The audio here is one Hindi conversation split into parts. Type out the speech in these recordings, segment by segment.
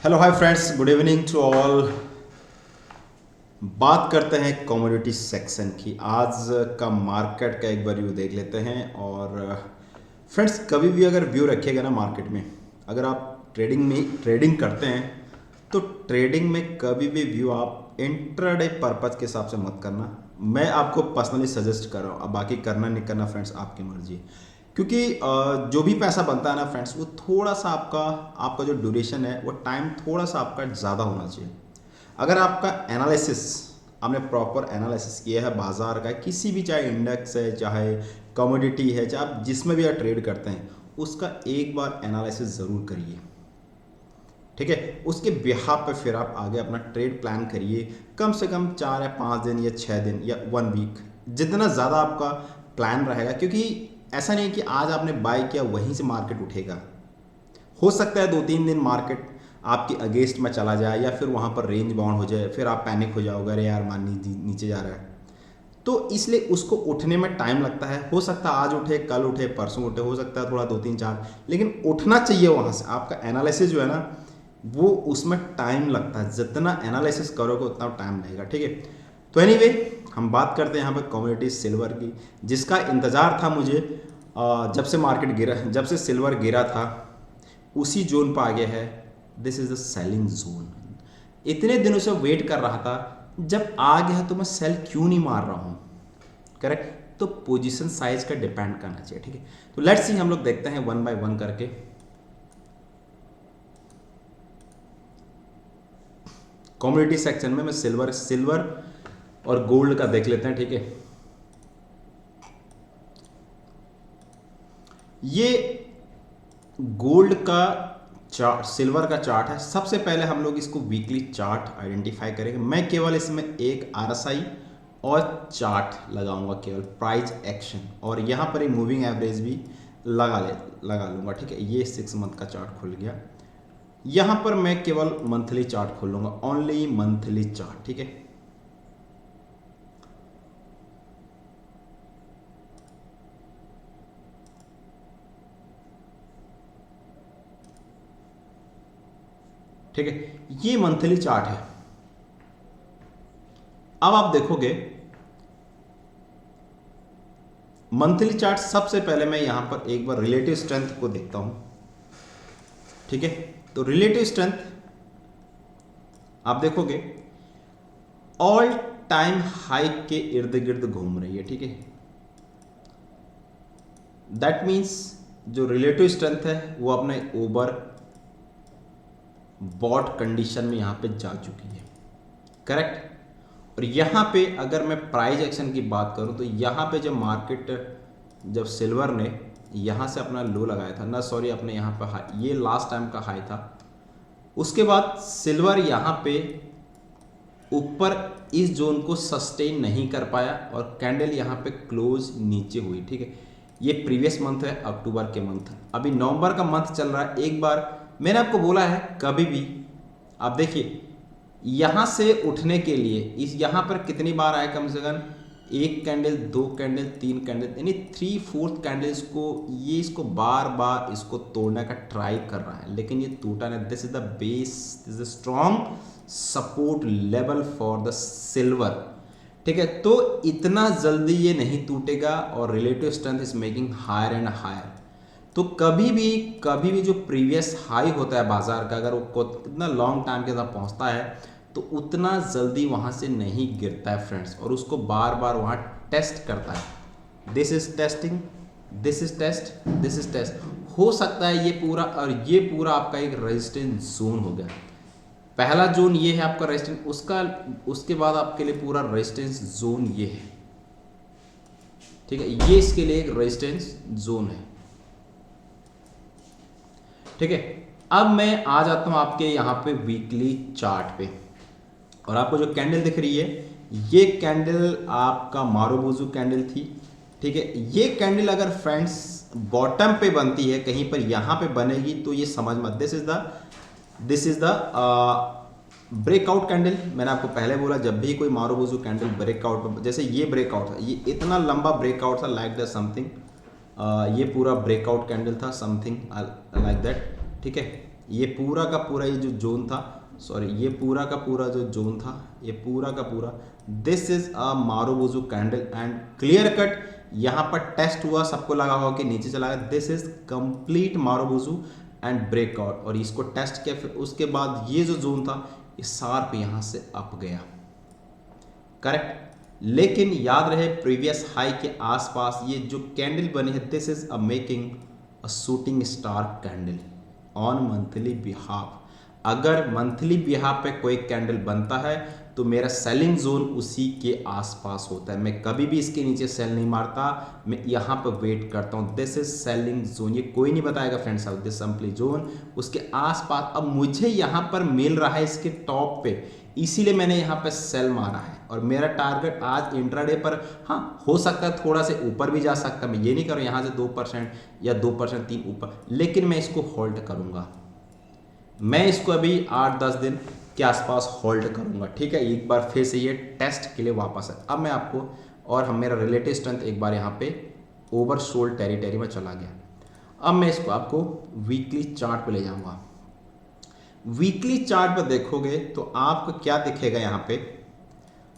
Hello hi friends, good evening to all. बात करते हैं कमोडिटी सेक्शन की। आज का मार्केट का एक बार व्यू देख लेते हैं। और फ्रेंड्स, कभी भी अगर व्यू रखिएगा ना मार्केट में, अगर आप ट्रेडिंग करते हैं तो ट्रेडिंग में कभी भी व्यू आप इंट्राडे पर्पज के हिसाब से मत करना। मैं आपको पर्सनली सजेस्ट कर रहा हूँ। अब बाकी करना नहीं करना फ्रेंड्स आपकी मर्जी है। क्योंकि जो भी पैसा बनता है ना फ्रेंड्स, वो थोड़ा सा आपका जो ड्यूरेशन है वो टाइम थोड़ा सा आपका ज़्यादा होना चाहिए। अगर आपका एनालिसिस, आपने प्रॉपर एनालिसिस किया है बाजार का, किसी भी, चाहे इंडेक्स है, चाहे कमोडिटी है, चाहे आप जिसमें भी आप ट्रेड करते हैं, उसका एक बार एनालिसिस ज़रूर करिए। ठीक है, उसके बिहाफ पे फिर आप आगे अपना ट्रेड प्लान करिए। कम से कम 4 या 5 दिन या 6 दिन या 1 वीक, जितना ज़्यादा आपका प्लान रहेगा। क्योंकि ऐसा नहीं कि आज आपने बाय किया वहीं से मार्केट उठेगा। हो सकता है 2-3 दिन मार्केट आपके अगेंस्ट में चला जाए या फिर वहाँ पर रेंज बाउंड हो जाए, फिर आप पैनिक हो जाओगे, अरे यार मान नीचे जा रहा है। तो इसलिए उसको उठने में टाइम लगता है। हो सकता है आज उठे, कल उठे, परसों उठे, हो सकता है थोड़ा 2-3-4, लेकिन उठना चाहिए वहाँ से। आपका एनालिसिस जो है ना, वो उसमें टाइम लगता है। जितना एनालिसिस करोगे उतना टाइम लगेगा। ठीक है, तो एनीवे हम बात करते हैं यहाँ पर कमोडिटी सिल्वर की, जिसका इंतज़ार था मुझे जब से मार्केट गिरा, जब से सिल्वर गिरा था उसी जोन पर आ गया है। This is the selling zone. इतने दिनों से वेट कर रहा था, जब आ गया तो मैं सेल क्यों नहीं मार रहा हूं। करेक्ट। तो पोजीशन साइज का डिपेंड करना चाहिए। ठीक है, तो लेट्स सी, हम लोग देखते हैं वन बाय वन करके। कमोडिटी सेक्शन में मैं सिल्वर और गोल्ड का देख लेते हैं। ठीक है, ये गोल्ड का चार्ट, सिल्वर का चार्ट है। सबसे पहले हम लोग इसको वीकली चार्ट आइडेंटिफाई करेंगे। मैं केवल इसमें एक आरएसआई और चार्ट लगाऊंगा, केवल प्राइस एक्शन, और यहाँ पर एक मूविंग एवरेज भी लगा लूंगा। ठीक है, ये 6 मंथ का चार्ट खुल गया। यहाँ पर मैं केवल मंथली चार्ट खोल लूंगा, ओनली मंथली चार्ट। ठीक है, ठीक है, ये मंथली चार्ट है। अब आप देखोगे मंथली चार्ट, सबसे पहले मैं यहां पर एक बार रिलेटिव स्ट्रेंथ को देखता हूं। ठीक है, तो रिलेटिव स्ट्रेंथ आप देखोगे ऑल टाइम हाई के इर्द गिर्द घूम रही है। ठीक है, दैट मींस जो रिलेटिव स्ट्रेंथ है वो अपने ओवर बॉट कंडीशन में यहां पे जा चुकी है। करेक्ट। और यहाँ पे अगर मैं प्राइस एक्शन की बात करूँ तो यहाँ पे जब मार्केट, जब सिल्वर ने यहाँ से अपना लो लगाया था ना, सॉरी, अपने यहाँ पे हाई, ये लास्ट टाइम का हाई था। उसके बाद सिल्वर यहाँ पे ऊपर इस जोन को सस्टेन नहीं कर पाया और कैंडल यहाँ पे क्लोज नीचे हुई। ठीक है, ये प्रीवियस मंथ है, अक्टूबर के मंथ। अभी नवंबर का मंथ चल रहा है। एक बार मैंने आपको बोला है, कभी भी आप देखिए, यहाँ से उठने के लिए इस यहाँ पर कितनी बार आए, कम से कम 1 कैंडल, 2 कैंडल, 3 कैंडल, यानी 3/4 कैंडल्स को ये इसको बार बार इसको तोड़ने का ट्राई कर रहा है, लेकिन ये टूटा नहीं। This is the base, this is strong support level for the silver. ठीक है, तो इतना जल्दी ये नहीं टूटेगा और relative strength is making higher and higher. तो कभी भी जो प्रीवियस हाई होता है बाजार का, अगर वो कितना लॉन्ग टाइम के साथ पहुंचता है तो उतना जल्दी वहां से नहीं गिरता है फ्रेंड्स, और उसको बार बार वहां टेस्ट करता है। This is testing, this is test, this is test. हो सकता है ये पूरा, और ये पूरा आपका एक रेजिस्टेंस जोन हो गया। पहला जोन ये है आपका रेजिस्टेंस, उसके बाद आपके लिए पूरा रेजिस्टेंस जोन ये है। ठीक है, ये इसके लिए एक रेजिस्टेंस जोन है। ठीक है, अब मैं आ जाता हूं आपके यहां पे वीकली चार्ट पे, और आपको जो कैंडल दिख रही है, ये कैंडल आपका मारुबुजु कैंडल थी। ठीक है, ये कैंडल अगर फ्रेंड्स बॉटम पे बनती है, कहीं पर यहां पे बनेगी, तो ये समझ मत, this is the breakout candle. मैंने आपको पहले बोला, जब भी कोई मारुबुजु कैंडल ब्रेकआउट, जैसे ये ब्रेकआउट था, ये इतना लंबा ब्रेकआउट था, लाइक द समथिंग, ये पूरा ब्रेकआउट कैंडल था, समथिंग लाइक दैट। ठीक है, ये पूरा का पूरा ये जो जोन था, सॉरी ये पूरा का पूरा जो जोन था, ये पूरा का पूरा, this is a marubozu candle and clear cut यहाँ पर टेस्ट हुआ, सबको लगा हुआ कि नीचे चला गया। This is complete marubozu and breakout, और इसको टेस्ट किया, फिर उसके बाद ये जो जोन था ये शार्प यहाँ से अप गया, करेक्ट। लेकिन याद रहे प्रीवियस हाई के आसपास ये जो कैंडल बनी है, this is a making a shooting star candle on monthly behalf. अगर मंथली बिहाफ पे कोई कैंडल बनता है तो मेरा सेलिंग जोन उसी के आसपास होता है। मैं कभी भी इसके नीचे सेल नहीं मारता, मैं यहाँ पर वेट करता हूँ। दिस इज सेलिंग जोन, ये कोई नहीं बताएगा friends, how this simply zone उसके आसपास। अब मुझे यहाँ पर मिल रहा है इसके टॉप पे, इसीलिए मैंने यहाँ पे सेल मारा है, और मेरा टारगेट आज इंट्राडे पर, हाँ हो सकता है थोड़ा से ऊपर भी जा सकता है, मैं ये नहीं करूँ यहाँ से 2% या 2% 3 ऊपर, लेकिन मैं इसको होल्ड करूँगा। मैं इसको अभी 8-10 दिन के आसपास होल्ड करूँगा, ठीक है। एक बार फिर से ये टेस्ट के लिए वापस है। अब मैं आपको, और हम मेरा रिलेटिव स्ट्रेंथ एक बार यहाँ पे ओवरसोल्ड टेरिटरी में चला गया। अब मैं इसको आपको वीकली चार्ट पे ले जाऊँगा। वीकली चार्ट पर देखोगे तो आपको क्या दिखेगा यहाँ पे।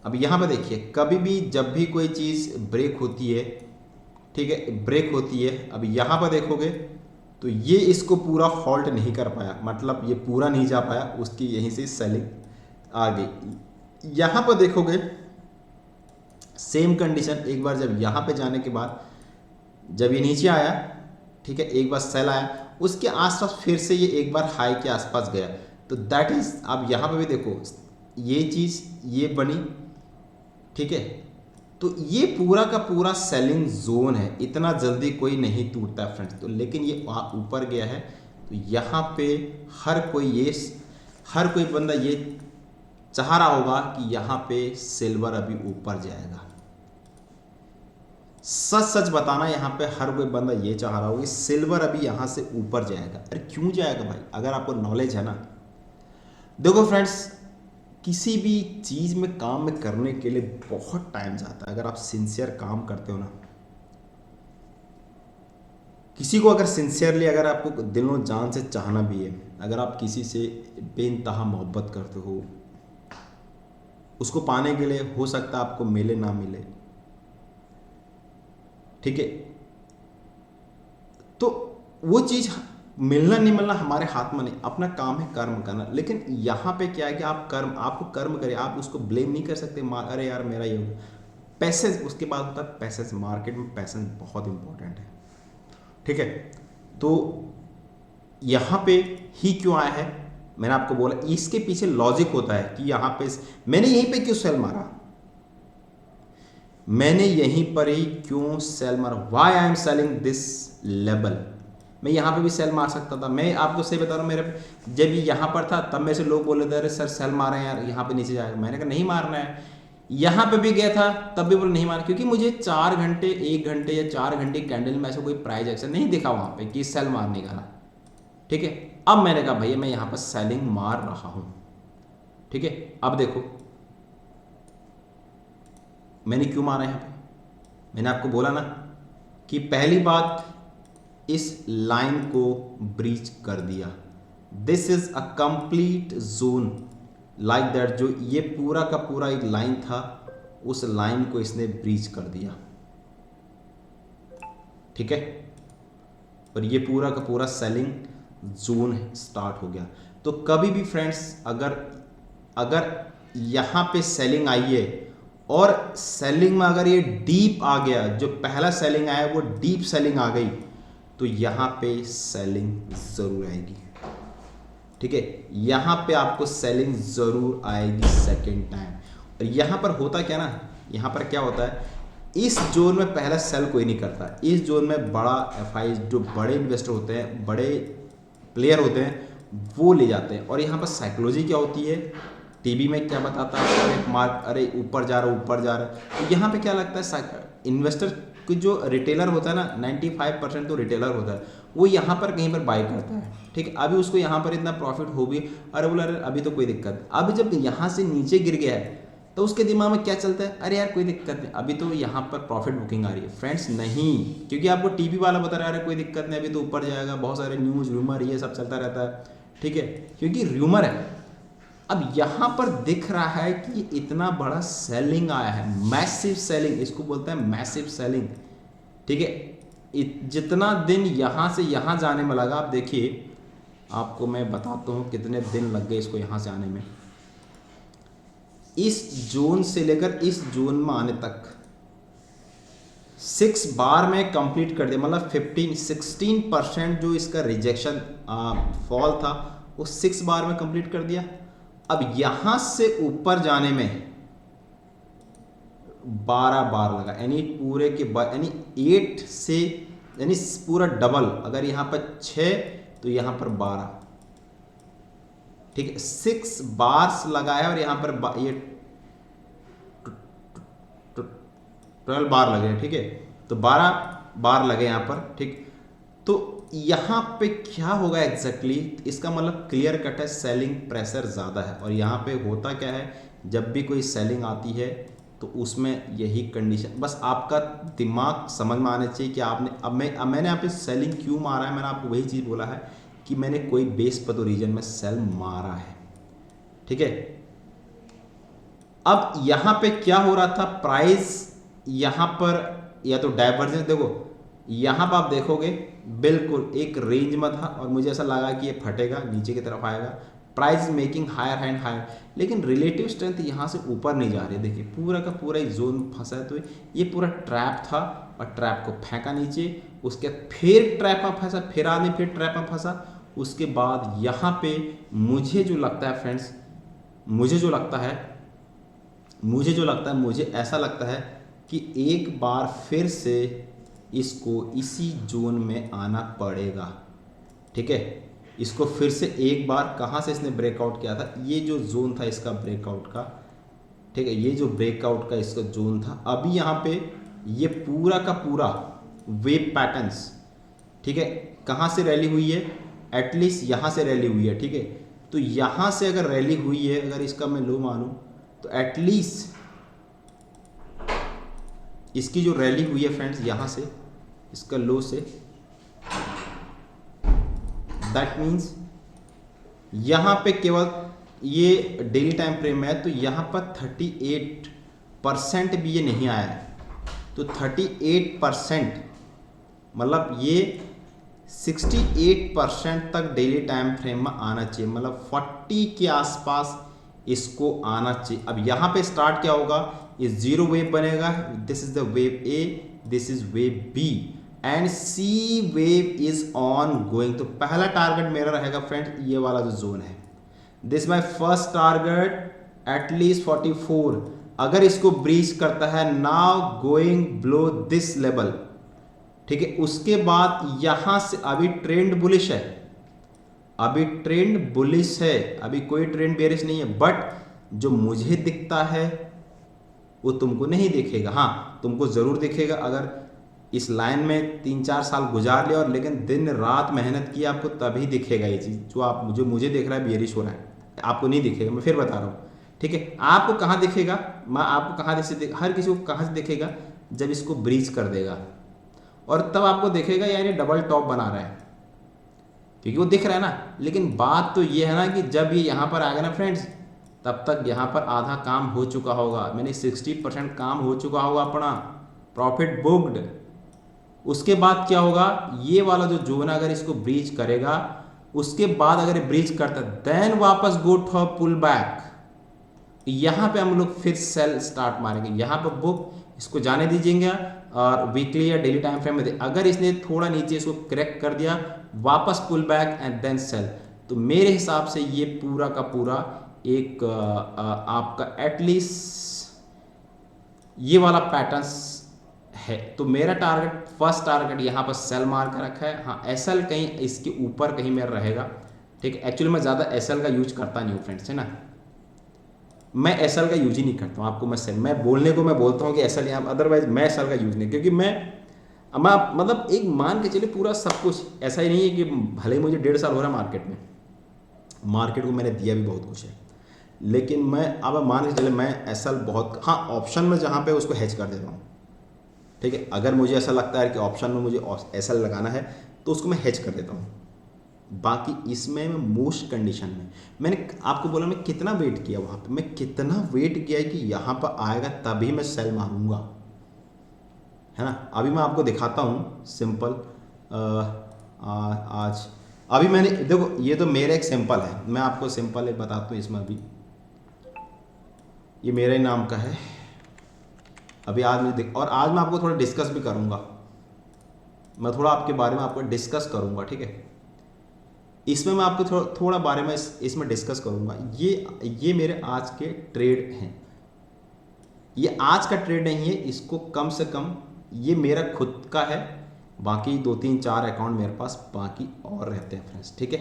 अब यहाँ पे देखिए, कभी भी जब भी कोई चीज़ ब्रेक होती है, ठीक है, ब्रेक होती है, अब यहाँ पर देखोगे तो ये इसको पूरा हॉल्ट नहीं कर पाया, मतलब ये पूरा नहीं जा पाया, उसकी यहीं से सेलिंग आ गई। यहाँ पर देखोगे सेम कंडीशन, एक बार जब यहाँ पे जाने के बाद जब ये नीचे आया, ठीक है, एक बार सेल आया, उसके आसपास फिर से ये एक बार हाई के आसपास गया, तो दैट इज, अब यहाँ पे भी देखो ये चीज़ ये बनी, ठीक है, तो ये पूरा का पूरा सेलिंग जोन है, इतना जल्दी कोई नहीं टूटता है फ्रेंड्स। तो लेकिन ये ऊपर गया है, तो यहाँ पे हर कोई बंदा ये चाह रहा होगा कि यहाँ पे सिल्वर अभी ऊपर जाएगा। सच सच बताना, यहाँ पे हर कोई बंदा ये चाह रहा होगा कि सिल्वर अभी यहाँ से ऊपर जाएगा। अरे क्यों जाएगा भाई, अगर आपको नॉलेज है ना। देखो फ्रेंड्स, किसी भी चीज़ में काम में करने के लिए बहुत टाइम जाता है। अगर आप सिंसियर काम करते हो ना, किसी को अगर सिंसियरली, अगर आपको दिलों जान से चाहना भी है, अगर आप किसी से बेइंतहा मोहब्बत करते हो, उसको पाने के लिए हो सकता है आपको मिले ना मिले, ठीक है, तो वो चीज़ मिलना नहीं मिलना हमारे हाथ में नहीं, अपना काम है कर्म करना। लेकिन यहाँ पे क्या है कि आपको कर्म करें, आप उसको ब्लेम नहीं कर सकते, अरे यार मेरा ये हो। पैसेंस, उसके बाद होता है पैसेंस। मार्केट में पैसेंस बहुत इंपॉर्टेंट है, ठीक है। तो यहाँ पे ही क्यों आया है, मैंने आपको बोला इसके पीछे लॉजिक होता है कि यहाँ पे मैंने यहीं पे क्यों सेल मारा, मैंने यहीं पर ही क्यों सेल मारा, why I am selling this level. मैं यहाँ पे भी सेल मार सकता था। मैं आपको सही बता रहा हूँ, मेरे जब ये यहाँ पर था तब मेरे से लोग बोले थे अरे सर सेल मारे यार, यहाँ पे नीचे जाएगा। मैंने कहा नहीं मारना है। यहाँ पे भी गया था तब भी बोले नहीं मारना, क्योंकि मुझे 4 घंटे 1 घंटे या 4 घंटे कैंडल में ऐसा कोई प्राइस एक्शन नहीं दिखा वहाँ पे कि सेल मारने का ना, ठीक है। अब मैंने कहा भैया मैं यहाँ पर सेलिंग मार रहा हूँ, ठीक है। अब देखो मैंने क्यों मारा यहाँ पे, मैंने आपको बोला ना कि पहली बात इस लाइन को ब्रीच कर दिया। This is a complete zone like that, जो ये पूरा का पूरा एक लाइन था, उस लाइन को इसने ब्रीच कर दिया, ठीक है। और ये पूरा का पूरा सेलिंग जोन स्टार्ट हो गया। तो कभी भी फ्रेंड्स अगर यहाँ पे सेलिंग आई है और सेलिंग में अगर ये डीप आ गया, जो पहला सेलिंग आया वो डीप सेलिंग आ गई, तो यहाँ पे सेलिंग जरूर आएगी, ठीक है। यहाँ पे आपको सेलिंग जरूर आएगी सेकेंड टाइम। और यहाँ पर होता क्या ना, यहाँ पर क्या होता है, इस जोन में पहला सेल कोई नहीं करता। इस जोन में बड़ा एफआई, जो बड़े इन्वेस्टर होते हैं, बड़े प्लेयर होते हैं, वो ले जाते हैं। और यहाँ पर साइकोलॉजी क्या होती है, टीवी में क्या बताता है, अरे ऊपर जा रहा है ऊपर जा रहा है। तो यहाँ पे क्या लगता है, इन्वेस्टर को जो रिटेलर होता है ना, 95% तो रिटेलर होता है, वो यहाँ पर कहीं पर बाय करता है, ठीक है। अभी उसको यहाँ पर इतना प्रॉफिट हो भी, अरे बोला अरे अभी तो कोई दिक्कत नहीं। अभी जब यहाँ से नीचे गिर गया है तो उसके दिमाग में क्या चलता है, अरे यार कोई दिक्कत नहीं, अभी तो यहाँ पर प्रॉफिट बुकिंग आ रही है। फ्रेंड्स नहीं, क्योंकि आपको टीवी वाला बता रहा है अरे कोई दिक्कत नहीं, अभी तो ऊपर जाएगा, बहुत सारे न्यूज़ रूमर ये सब चलता रहता है, ठीक है, क्योंकि र्यूमर है। अब यहां पर दिख रहा है कि इतना बड़ा सेलिंग आया है, मैसिव सेलिंग, इसको बोलते हैं मैसिव सेलिंग। ठीक है, जितना दिन यहां से यहां जाने में लगा, आप देखिए, आपको मैं बताता हूं कितने दिन लग गए इसको यहां से आने में। इस जोन से लेकर इस जोन में आने तक 6 बार में कंप्लीट कर दिया, मतलब 16% जो इसका रिजेक्शन फॉल था वो 6 बार में कंप्लीट कर दिया। अब यहां से ऊपर जाने में 12 बार लगा, यानी पूरे के यानी 8 से, यानी पूरा डबल। अगर यहां पर 6 तो यहां पर 12, ठीक है, 6 बार्स लगाया और यहां पर ये 12 बार लगे, ठीक है, तो 12 बार लगे यहां पर, ठीक। तो यहां पे क्या होगा एग्जैक्टली, इसका मतलब क्लियर कट है, सेलिंग प्रेशर ज़्यादा है। और यहां पे होता क्या है, जब भी कोई सेलिंग आती है तो उसमें यही कंडीशन, बस आपका दिमाग समझ में आना चाहिए कि आपने, अब मैंने यहाँ पे सेलिंग क्यों मारा है, मैंने आपको वही चीज़ बोला है कि मैंने कोई बेस पर तो रीजन में सेल मारा है, ठीक है। अब यहां पे क्या हो रहा था, प्राइस यहां पर या तो डाइवर्जेंस, देखो यहां पर आप देखोगे बिल्कुल एक रेंज में था और मुझे ऐसा लगा कि ये फटेगा, नीचे की तरफ आएगा, price making higher and higher, लेकिन रिलेटिव स्ट्रेंथ यहां से ऊपर नहीं जा रही है। देखिए पूरा का पूरा एक जोन फंसा है, तो ये पूरा ट्रैप था और ट्रैप को फेंका नीचे, उसके फिर ट्रैप में फंसा, फिर आदमी फिर ट्रैप में फंसा। उसके बाद यहाँ पे मुझे जो लगता है फ्रेंड्स, मुझे मुझे ऐसा लगता है कि एक बार फिर से इसको इसी जोन में आना पड़ेगा, ठीक है। इसको फिर से एक बार, कहाँ से इसने ब्रेकआउट किया था, ये जो जोन था इसका ब्रेकआउट का, ठीक है, ये जो ब्रेकआउट का इसका जोन था, अभी यहाँ पे ये पूरा का पूरा वेव पैटर्न्स, ठीक है, कहाँ से रैली हुई है, एटलीस्ट यहाँ से रैली हुई है, ठीक है। तो यहाँ से अगर रैली हुई है, अगर इसका मैं लो मानूं तो एटलीस्ट इसकी जो रैली हुई है फ्रेंड्स यहाँ से, इसका लो से, दैट मीन्स यहाँ पे केवल ये डेली टाइम फ्रेम है, तो यहाँ पर 38% भी ये नहीं आया है। तो 38% मतलब ये 68% तक डेली टाइम फ्रेम में आना चाहिए, मतलब 40 के आसपास इसको आना चाहिए। अब यहाँ पे स्टार्ट क्या होगा, ये जीरो वेव बनेगा, this is the wave A, this is wave B and C wave is ongoing. तो पहला टारगेट मेरा रहेगा फ्रेंड्स ये वाला जो जोन है, this my first target at least 44। अगर इसको ब्रीच करता है, now going blow this level, ठीक है। उसके बाद यहां से अभी ट्रेंड बुलिश है, अभी ट्रेंड बुलिश है, अभी कोई ट्रेंड बेरिश नहीं है, बट जो मुझे दिखता है वो तुमको नहीं दिखेगा। हाँ, तुमको जरूर दिखेगा अगर इस लाइन में 3-4 साल गुजार लिया और लेकिन दिन रात मेहनत की, आपको तभी दिखेगा ये चीज़। जो मुझे देख रहा है बेरिश हो रहा है, आपको नहीं दिखेगा, मैं फिर बता रहा हूँ, ठीक है। आपको कहाँ दिखेगा, मैं आपको कहाँ से हर किसी को कहाँ से दिखेगा, जब इसको ब्रीच कर देगा, और तब आपको दिखेगा यार ये डबल टॉप बना रहा है, क्योंकि वो दिख रहा है ना। लेकिन बात तो ये है ना कि जब ये यहाँ पर आएगा ना फ्रेंड्स, तब तक यहाँ पर आधा काम हो चुका होगा, मैंने 60% काम हो चुका होगा अपना, प्रॉफिट बुक्ड। उसके बाद क्या होगा, ये वाला जो जोन अगर इसको ब्रीच करेगा, उसके बाद अगर ये ब्रीच करता है देन वापस गो टू पुल बैक, यहाँ पे हम लोग फिर सेल स्टार्ट मारेंगे। यहाँ पर बुक इसको जाने दीजिएगा और वीकली या डेली टाइम फ्रेम में अगर इसने थोड़ा नीचे इसको करेक्ट कर दिया, वापस pull back and then sell, तो मेरे हिसाब से ये पूरा का पूरा एक आपका एटलीस्ट ये वाला पैटर्न्स है। तो मेरा टारगेट, फर्स्ट टारगेट यहाँ पर सेल मार कर रखा है। हाँ, एसएल कहीं इसके ऊपर कहीं मेरा रहेगा, ठीक है। एक्चुअली मैं ज़्यादा एसएल का यूज करता नहीं हूँ फ्रेंड्स, है ना, मैं एसएल का यूज ही नहीं करता हूँ। आपको मैं बोलने को मैं बोलता हूँ कि एसएल यहाँ, अदरवाइज मैं एसएल का यूज नहीं, क्योंकि मैं मतलब एक मान के चलिए पूरा सब कुछ ऐसा ही नहीं है कि भले ही मुझे 1.5 साल हो रहा है मार्केट को मैंने दिया भी बहुत कुछ है, लेकिन मैं अब मान के चले मैं एसएल बहुत, हाँ ऑप्शन में जहाँ पे उसको हेज कर देता हूँ, ठीक है। अगर मुझे ऐसा लगता है कि ऑप्शन में मुझे एसएल लगाना है तो उसको मैं हेज कर देता हूँ, बाकी इसमें मैं मोस्ट कंडीशन में, मैंने आपको बोला मैं कितना वेट किया वहाँ पे, मैं कितना वेट किया कि यहाँ पर आएगा तभी मैं सेल मारूंगा, है ना। अभी मैं आपको दिखाता हूँ सिंपल। आज अभी मैंने देखो, ये तो मेरा एक सिंपल है, मैं आपको सिंपल एक बताता हूँ इसमें। अभी ये मेरा ही नाम का है। अभी आज मुझे और आज मैं आपको थोड़ा डिस्कस भी करूँगा, मैं थोड़ा आपके बारे में आपको डिस्कस करूँगा, ठीक है। इसमें मैं आपको थोड़ा बारे में इसमें डिस्कस करूँगा। ये मेरे आज के ट्रेड हैं, ये आज का ट्रेड नहीं है, इसको कम से कम ये मेरा खुद का है, बाकी 2 3 4 अकाउंट मेरे पास बाकी और रहते हैं फ्रेंड्स, ठीक है,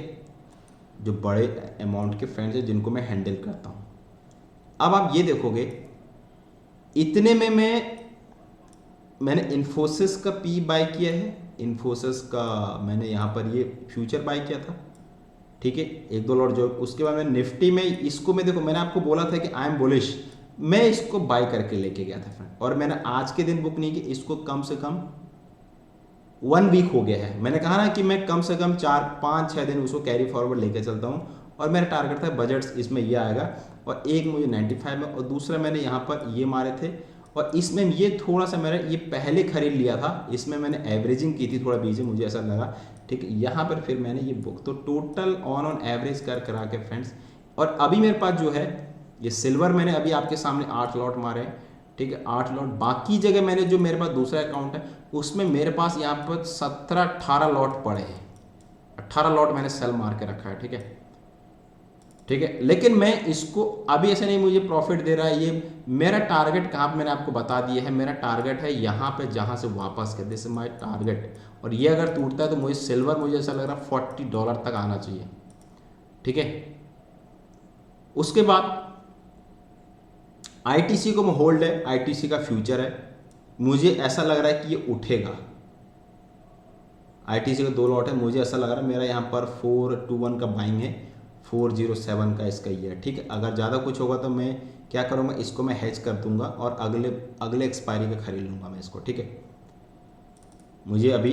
जो बड़े अमाउंट के फ्रेंड्स हैं जिनको मैं हैंडल करता हूँ। अब आप ये देखोगे, इतने में मैंने इन्फोसिस का पी बाय किया है, इन्फोसिस का मैंने यहाँ पर ये फ्यूचर बाय किया था, ठीक है, 1 2 लॉट जो। उसके बाद मैं निफ्टी में इसको मैं देखो, मैंने आपको बोला था कि आई एम बुलिश, मैं इसको बाय करके लेके गया था फ्रेंड, और मैंने आज के दिन बुक नहीं की, इसको कम से कम 1 वीक हो गया है। मैंने कहा ना कि मैं कम से कम 4 5 6 दिन उसको कैरी फॉरवर्ड लेके चलता हूँ, और मेरा टारगेट था बजट्स इसमें ये आएगा, और एक मुझे 95 में, और दूसरा मैंने यहाँ पर ये मारे थे, और इसमें ये थोड़ा सा मैंने ये पहले खरीद लिया था, इसमें मैंने एवरेजिंग की थी थोड़ा बीच में, मुझे ऐसा लगा, ठीक है। यहाँ पर फिर मैंने ये बुक, तो टोटल ऑन एवरेज करा के फ्रेंड्स। और अभी मेरे पास जो है ये सिल्वर, मैंने अभी आपके सामने 8 लॉट मारे हैं, ठीक है, 8 लॉट। बाकी जगह मैंने जो मेरे पास दूसरा अकाउंट है उसमें मेरे पास यहाँ पर 17 18 लॉट पड़े हैं, 18 लॉट मैंने सेल मार के रखा है, ठीक है, ठीक है। लेकिन मैं इसको अभी ऐसे नहीं मुझे प्रॉफिट दे रहा है, ये मेरा टारगेट कहाँ पे मैंने आपको बता दिया है, मेरा टारगेट है यहाँ पे जहाँ से वापस कर, दिस इज माई टारगेट। और ये अगर टूटता है तो मुझे सिल्वर, मुझे ऐसा लग रहा है $40 तक आना चाहिए, ठीक है। उसके बाद आईटीसी को मैं होल्ड है, आईटीसी का फ्यूचर है, मुझे ऐसा लग रहा है कि ये उठेगा। आईटीसी का 2 लॉट है, मुझे ऐसा लग रहा है, मेरा यहाँ पर 421 का बाइंग है, 407 का इसका ये है, ठीक है। अगर ज़्यादा कुछ होगा तो मैं क्या करूँगा, इसको मैं हेज कर दूंगा और अगले एक्सपायरी का खरीद लूँगा मैं इसको, ठीक है। मुझे अभी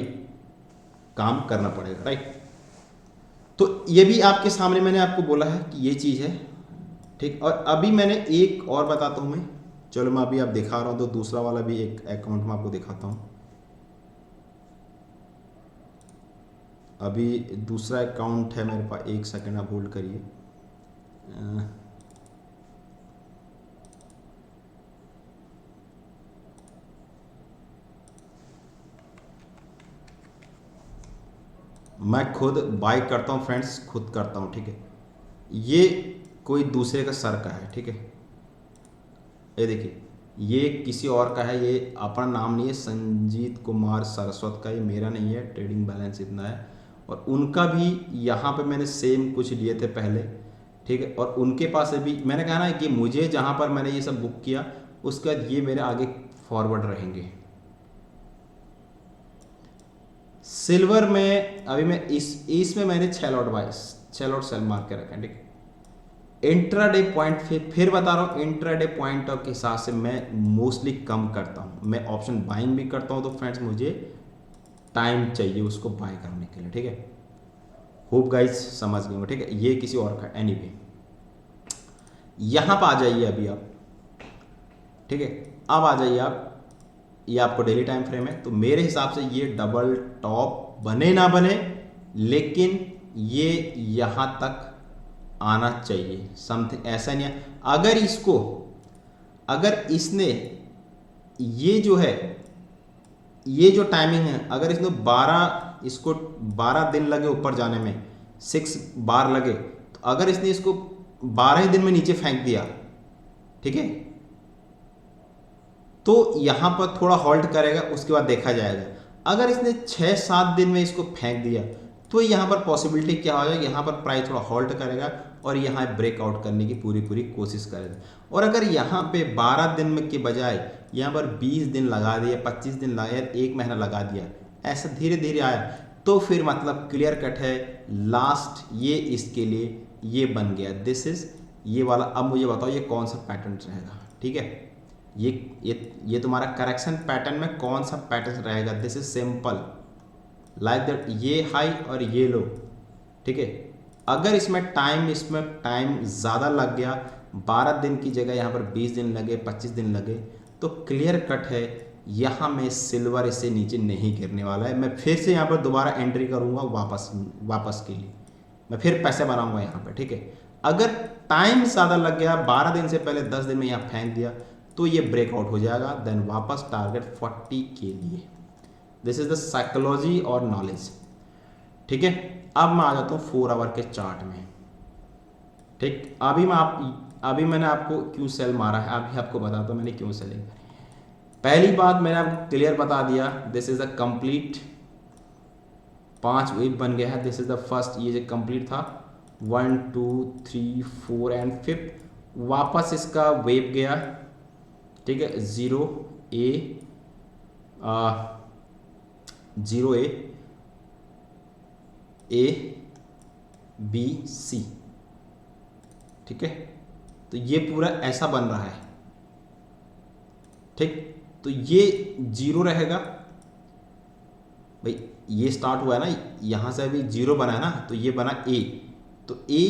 काम करना पड़ेगा, राइट। तो ये भी आपके सामने मैंने आपको बोला है कि ये चीज़ है, ठीक। और अभी मैंने एक और बताता हूँ मैं, चलो मैं अभी आप दिखा रहा हूँ, तो दूसरा वाला भी एक अकाउंट में आपको दिखाता हूँ। अभी दूसरा अकाउंट है मेरे पास, 1 सेकंड आप होल्ड करिए। मैं खुद बाय करता हूँ फ्रेंड्स, खुद करता हूँ, ठीक है। ये कोई दूसरे का सर का है, ठीक है, ये देखिए, ये किसी और का है, ये अपना नाम नहीं है, संजीत कुमार सरस्वत का, ये मेरा नहीं है, ट्रेडिंग बैलेंस इतना है। और उनका भी यहाँ पे मैंने सेम कुछ लिए थे पहले, ठीक है, और उनके पास भी मैंने कहा ना कि मुझे जहाँ पर मैंने ये सब बुक किया उसके बाद ये मेरे आगे फॉरवर्ड रहेंगे। सिल्वर में अभी मैं इसमें मैंने 6 लॉट सेल मार के रखे हैं, ठीक है। इंट्राडे पॉइंट फिर बता रहा हूँ, इंट्राडे पॉइंट के हिसाब से मैं मोस्टली कम करता हूँ, मैं ऑप्शन बाइंग भी करता हूँ, तो फ्रेंड्स मुझे टाइम चाहिए उसको बाय करने के लिए, ठीक है। होप गाइस समझ गए, ठीक है। ये किसी और का एनीवे, यहाँ पर आ जाइए अभी आप, ठीक है, अब आ जाइए आप, ये आपको डेली टाइम फ्रेम है, तो मेरे हिसाब से ये डबल टॉप बने ना बने, लेकिन ये यहाँ तक आना चाहिए, समथिंग ऐसा नहीं है। अगर इसने ये जो है, ये जो टाइमिंग है, अगर इसको 12 दिन लगे ऊपर जाने में, 6 बार लगे, तो अगर इसने इसको 12 ही दिन में नीचे फेंक दिया, ठीक है, तो यहां पर थोड़ा हॉल्ट करेगा, उसके बाद देखा जाएगा। अगर इसने 6 7 दिन में इसको फेंक दिया, तो यहाँ पर पॉसिबिलिटी क्या हो जाएगी, यहाँ पर प्राइस थोड़ा हॉल्ट करेगा और यहाँ ब्रेकआउट करने की पूरी कोशिश करेगा। और अगर यहाँ पे 12 दिन में के बजाय यहाँ पर 20 दिन लगा दिया, 25 दिन लगा दिया, 1 महीना लगा दिया, ऐसा धीरे धीरे आया, तो फिर मतलब क्लियर कट है, लास्ट ये इसके लिए ये बन गया, दिस इज ये वाला। अब मुझे बताओ ये कौन सा पैटर्न रहेगा, ठीक है। ये तुम्हारा करेक्शन पैटर्न में कौन सा पैटर्न रहेगा, this is simple like that, ये हाई और ये लो, ठीक है। अगर इसमें टाइम ज़्यादा लग गया, 12 दिन की जगह यहाँ पर 20 दिन लगे, 25 दिन लगे, तो क्लियर कट है यहाँ में सिल्वर इससे नीचे नहीं गिरने वाला है। मैं फिर से यहाँ पर दोबारा एंट्री करूँगा वापस के लिए, मैं फिर पैसे बनाऊँगा यहाँ पर, ठीक है। अगर टाइम ज़्यादा लग गया, 12 दिन से पहले 10 दिन में यहाँ फेंक दिया, तो ये ब्रेकआउट हो जाएगा, देन वापस टारगेट 40 के लिए। दिस इज द साइकोलॉजी और नॉलेज, ठीक है। अब मैं आ जाता हूँ 4 आवर के चार्ट में, ठीक। अभी मैंने आपको क्यों सेल मारा है, अभी आपको बताता हूँ मैंने क्यों सेलिंग करी। पहली बात मैंने आपको क्लियर बता दिया, this is a complete 5 wave बन गया है। दिस इज द फर्स्ट, ये जो कंप्लीट था 1 2 3 4 एंड 5th वापस इसका वेव गया, ठीक है। 0 A B C, ठीक है। तो ये पूरा ऐसा बन रहा है, ठीक। तो ये 0 रहेगा भाई, ये स्टार्ट हुआ है ना, यहां से अभी 0 बना है ना, तो ये बना A, तो A,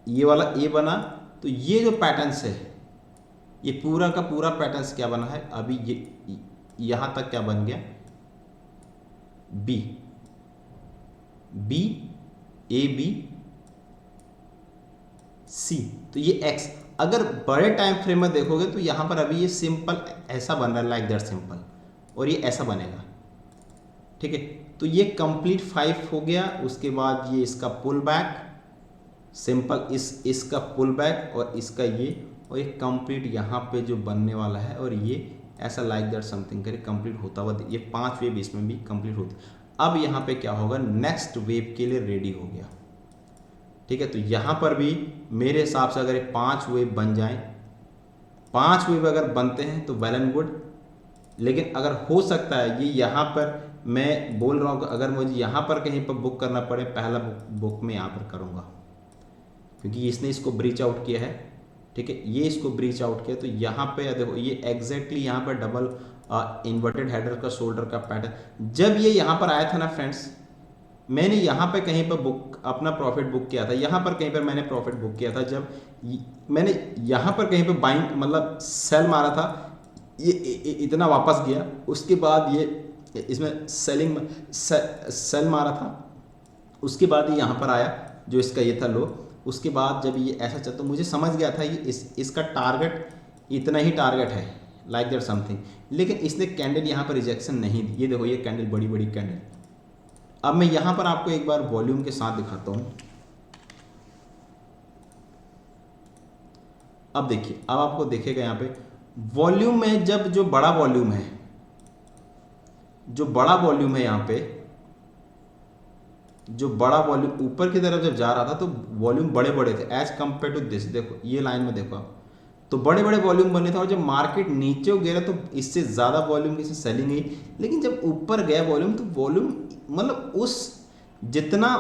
ये वाला A बना, तो ये जो पैटर्न्स है, ये पूरा का पूरा पैटर्न्स क्या बना है, अभी ये यहां तक क्या बन गया, B A B C, तो ये X। अगर बड़े टाइम फ्रेम में देखोगे तो यहां पर अभी ये सिंपल ऐसा बन रहा है, लाइक दैट सिंपल, और ये ऐसा बनेगा, ठीक है। तो ये कंप्लीट 5 हो गया। उसके बाद ये इसका पुल बैक सिंपल, इसका पुल बैक और इसका ये, और ये कंप्लीट यहाँ पे जो बनने वाला है, और ये ऐसा लाइक दैट समथिंग करे कंप्लीट होता हुआ, ये 5 वेव इसमें भी कंप्लीट होती। अब यहाँ पे क्या होगा, नेक्स्ट वेव के लिए रेडी हो गया, ठीक है। तो यहाँ पर भी मेरे हिसाब से अगर 5 वेव बन जाएं, 5 वेव अगर बनते हैं तो वेल एंड गुड। लेकिन अगर हो सकता है ये यहाँ पर, मैं बोल रहा हूँ अगर मुझे यहाँ पर कहीं पर बुक करना पड़े, पहला बुक मैं यहाँ पर करूँगा, क्योंकि इसने इसको ब्रीच आउट किया है, ठीक है। ये इसको ब्रीच आउट किया, तो यहाँ पे देखो ये एग्जैक्टली यहाँ पर डबल इन्वर्टेड हेडर का शोल्डर का पैटर्न, जब ये यहाँ पर आया था ना फ्रेंड्स, मैंने यहाँ पे कहीं पर बुक अपना प्रॉफिट बुक किया था, यहाँ पर कहीं पर मैंने प्रॉफिट बुक किया था, जब मैंने यहाँ पर कहीं पर बाइंग मतलब सेल मारा था, ये इतना वापस गया, उसके बाद ये इसमें सेल मारा था, उसके बाद ये यहाँ पर आया जो इसका ये था लो, उसके बाद जब ये ऐसा चलता, तो मुझे समझ गया था ये इसका टारगेट इतना ही टारगेट है, लाइक दैट समथिंग। लेकिन इसने कैंडल यहाँ पर रिजेक्शन नहीं दी, ये देखो ये कैंडल बड़ी बड़ी कैंडल। अब मैं यहाँ पर आपको एक बार वॉल्यूम के साथ दिखाता हूँ। अब देखिए, अब आपको देखेगा यहाँ पे वॉल्यूम में, जब जो बड़ा वॉल्यूम है, यहाँ पे जो बड़ा वॉल्यूम ऊपर की तरफ जब जा रहा था, तो वॉल्यूम बड़े बड़े थे एज कंपेयर टू दिस। देखो ये लाइन में देखो आप, तो बड़े बड़े वॉल्यूम बने थे, और जब मार्केट नीचे गिरा तो इससे ज़्यादा वॉल्यूम की सेलिंग गई। लेकिन जब ऊपर गया वॉल्यूम, तो वॉल्यूम मतलब उस जितना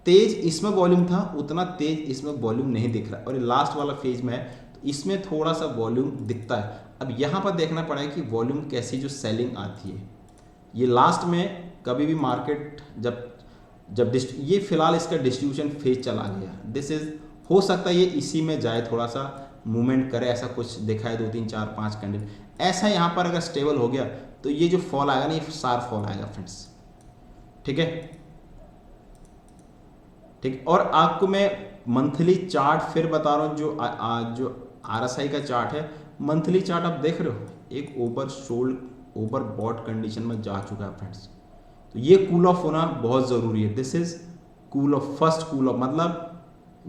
तेज इसमें वॉल्यूम था, उतना तेज इसमें वॉल्यूम नहीं दिख रहा, और ये लास्ट वाला फेज में है, तो इसमें थोड़ा सा वॉल्यूम दिखता है। अब यहाँ पर देखना पड़ेगा कि वॉल्यूम कैसी जो सेलिंग आती है। ये लास्ट में कभी भी मार्केट जब ये फिलहाल इसका डिस्ट्रीब्यूशन फेज चला गया, दिस इज, हो सकता है ये इसी में जाए, थोड़ा सा मूवमेंट करे, ऐसा कुछ दिखाए 2 3 4 5 कैंडल ऐसा। यहाँ पर अगर स्टेबल हो गया, तो ये जो फॉल आएगा ना, ये शार्प फॉल आएगा फ्रेंड्स, ठीक है, ठीक। और आपको मैं मंथली चार्ट फिर बता रहा हूँ, जो RSI का चार्ट है, मंथली चार्ट आप देख रहे हो, एक ओवर बॉट कंडीशन में जा चुका है फ्रेंड्स। तो ये कूल ऑफ होना बहुत ज़रूरी है। This is cool off, first cool off, मतलब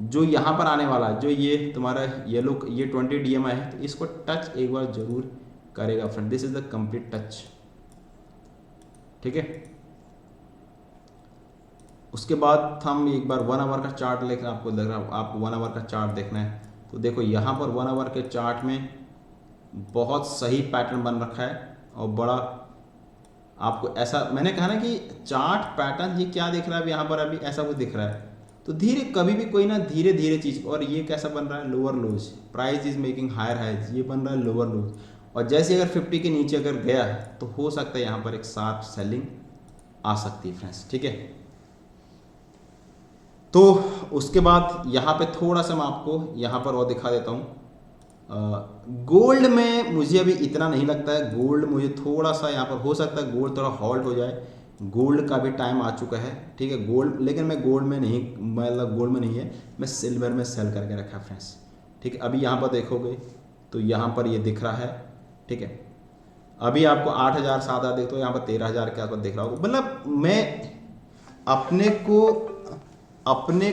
जो यहाँ पर आने वाला है, जो ये तुम्हारा येलो, ये 20 DMI है, तो इसको टच एक बार जरूर करेगा friend. This is the complete touch, ठीक है। उसके बाद हम एक बार 1 आवर का चार्ट लेकर आपको लग रहा है, आपको 1 आवर का चार्ट देखना है, तो देखो यहाँ पर 1 आवर के चार्ट में बहुत सही पैटर्न बन रखा है, और बड़ा आपको ऐसा, मैंने कहा ना कि चार्ट पैटर्न, ये क्या दिख रहा है अब यहाँ पर, अभी ऐसा कुछ दिख रहा है, तो धीरे कभी भी कोई ना धीरे धीरे चीज़। और ये कैसा बन रहा है, lower lows, price is making higher highs, ये बन रहा है लोअर लोज, और जैसे अगर 50 के नीचे अगर गया तो हो सकता है यहाँ पर एक शार्प सेलिंग आ सकती है फ्रेंड्स, ठीक है। तो उसके बाद यहाँ पे थोड़ा सा मैं आपको यहाँ पर और दिखा देता हूँ। गोल्ड में मुझे अभी इतना नहीं लगता है, गोल्ड मुझे थोड़ा सा यहाँ पर हो सकता है गोल्ड थोड़ा हॉल्ट हो जाए, गोल्ड का भी टाइम आ चुका है, ठीक है। गोल्ड, लेकिन मैं गोल्ड में नहीं, मतलब गोल्ड में नहीं है, मैं सिल्वर में सेल करके रखा है फ्रेंड्स, ठीक है। अभी यहाँ पर देखोगे तो यहाँ पर ये दिख रहा है, ठीक है। अभी आपको 8,000 7,000 देखते हो, यहाँ पर 13,000 के आसपास दिख रहा होगा। मतलब मैं अपने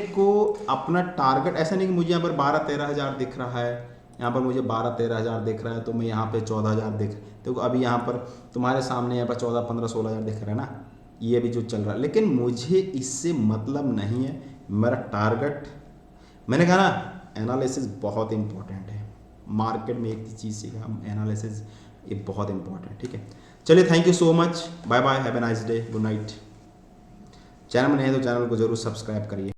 को अपना टारगेट ऐसा नहीं कि मुझे यहाँ पर 12-13 हज़ार दिख रहा है, यहाँ पर मुझे 12-13 हज़ार दिख रहा है तो मैं यहाँ पे 14,000 दिख, देखो अभी यहाँ पर तुम्हारे सामने यहाँ पर 14-15-16 हज़ार दिख रहा है ना, ये भी जो चल रहा है। लेकिन मुझे इससे मतलब नहीं है, मेरा टारगेट, मैंने कहा ना एनालिसिस बहुत इंपॉर्टेंट है मार्केट में। एक चीज़ सीखा, एनालिसिस ये बहुत इंपॉर्टेंट, ठीक है। चलिए, thank you so much, bye bye, have a nice day, good night. Channel में नहीं है तो चैनल को जरूर सब्सक्राइब करिए।